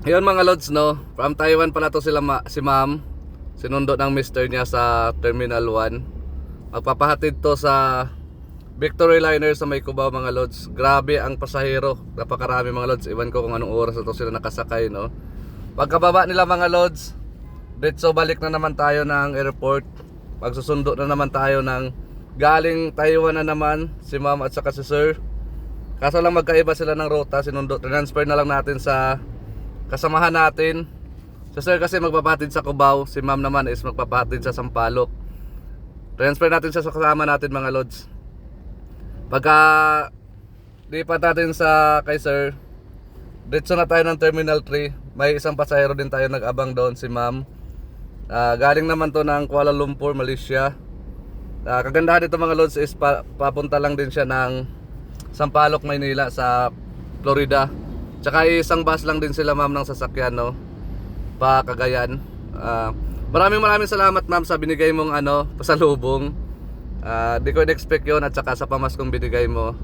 Ayun mga lods, no, from Taiwan pala to si ma'am. Sinundo ng mister niya sa Terminal 1. Magpapahatid to sa Victory Liner sa May Cubao mga lods. Grabe ang pasahero, napakarami mga lods. Iwan ko kung anong oras na to sila nakasakay, no. Pagkababa nila mga lods, so balik na naman tayo ng airport. Magsusundo na naman tayo ng galing Taiwan na naman si ma'am at saka si sir. Kaso lang magkaiba sila ng ruta. Transfer na lang natin sa kasamahan natin. Si sir kasi magpapatid sa Cubao, si ma'am naman is magpapatid sa Sampaloc. Transfer natin siya sa kasama natin mga lods. Pagka lipat natin sa kay sir, diretso na tayo ng Terminal 3. May isang pasahero din tayo nag-abang doon, si ma'am. Galing naman to ng Kuala Lumpur, Malaysia. Kagandahan dito mga lods is papunta lang din siya ng Sampaloc, Maynila sa Florida. Tsaka isang bus lang din sila ma'am ng sasakyan, no, pa Cagayan. Maraming salamat ma'am sa binigay mong pasalubong. Di ko in-expect yun, at saka sa pamaskong binigay mo.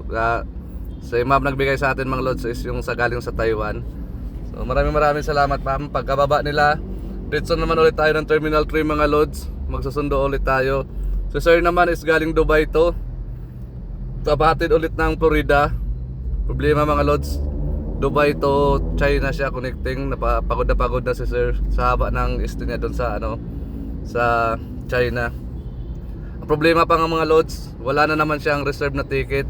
Si ma'am nagbigay sa atin mga lods is yung sa galing sa Taiwan. So maraming salamat ma'am. Pagkababa nila, diretso naman ulit tayo ng Terminal 3 mga lods. Magsusundo ulit tayo. Si sir naman is galing Dubai to. Papahatid ulit ng Florida. Problema mga lods, Dubai to China siya connecting. Napapagod na si sir sa haba ng stay niya doon sa sa China. Ang problema pa nga mga lods, wala na naman siyang reserve na ticket.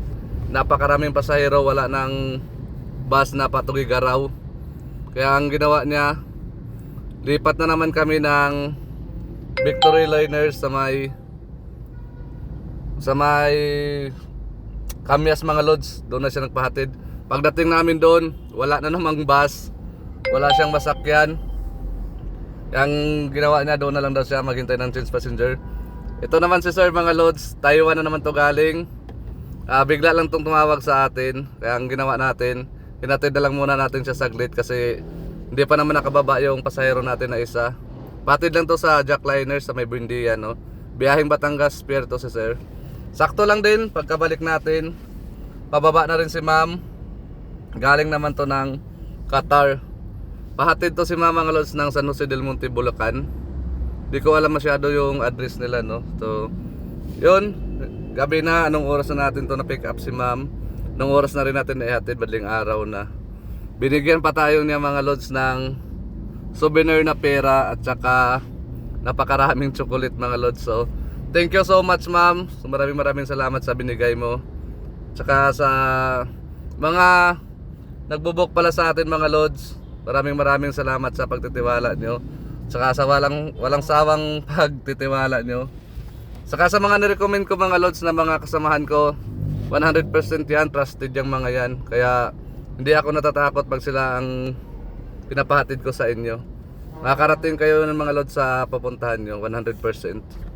Napakaraming pasahero, wala nang bus na Patugigaraw. Kaya ang ginawa niya, lipat na naman kami ng Victory Liner sa may Kamyas mga lods. Doon na siya nagpahatid. Pagdating namin doon, wala na namang bus, wala siyang masakyan. Ang ginawa niya, doon na lang daw siya maghintay ng change passenger. Ito naman si sir mga lods, Taiwan na naman to galing. Bigla lang tong tumawag sa atin. Kaya ang ginawa natin, hinatid na lang muna natin siya saglit kasi hindi pa naman nakababa yung pasahero natin na isa. Patid lang to sa Jackliner sa may Buendia, no. Biyaheng Batangas Pier to si sir. Sakto lang din, pagkabalik natin, pababa na rin si ma'am. Galing naman to ng Qatar. Pahatid to si ma'am mga lods ng San Jose del Monte, Bulacan. Di ko alam masyado yung address nila, no. So yun, gabi na. Anong oras na natin to na pick up si ma'am? Anong oras na rin natin na ihatid? Madaling araw na. Binigyan pa tayo niya mga lods ng souvenir na pera at saka napakaraming chocolate mga lods. So thank you so much ma'am. So, maraming salamat sa binigay mo. Tsaka sa mga nagbubuk pala sa atin mga lods, maraming salamat sa pagtitiwala nyo. Tsaka sa walang sawang pagtitiwala nyo. Saka sa mga nirecommend ko mga lods na mga kasamahan ko, 100% yan, trusted yung mga yan. Kaya hindi ako natatakot pag sila ang pinapahatid ko sa inyo. Makakarating kayo ng mga lods sa papuntahan nyo, 100%.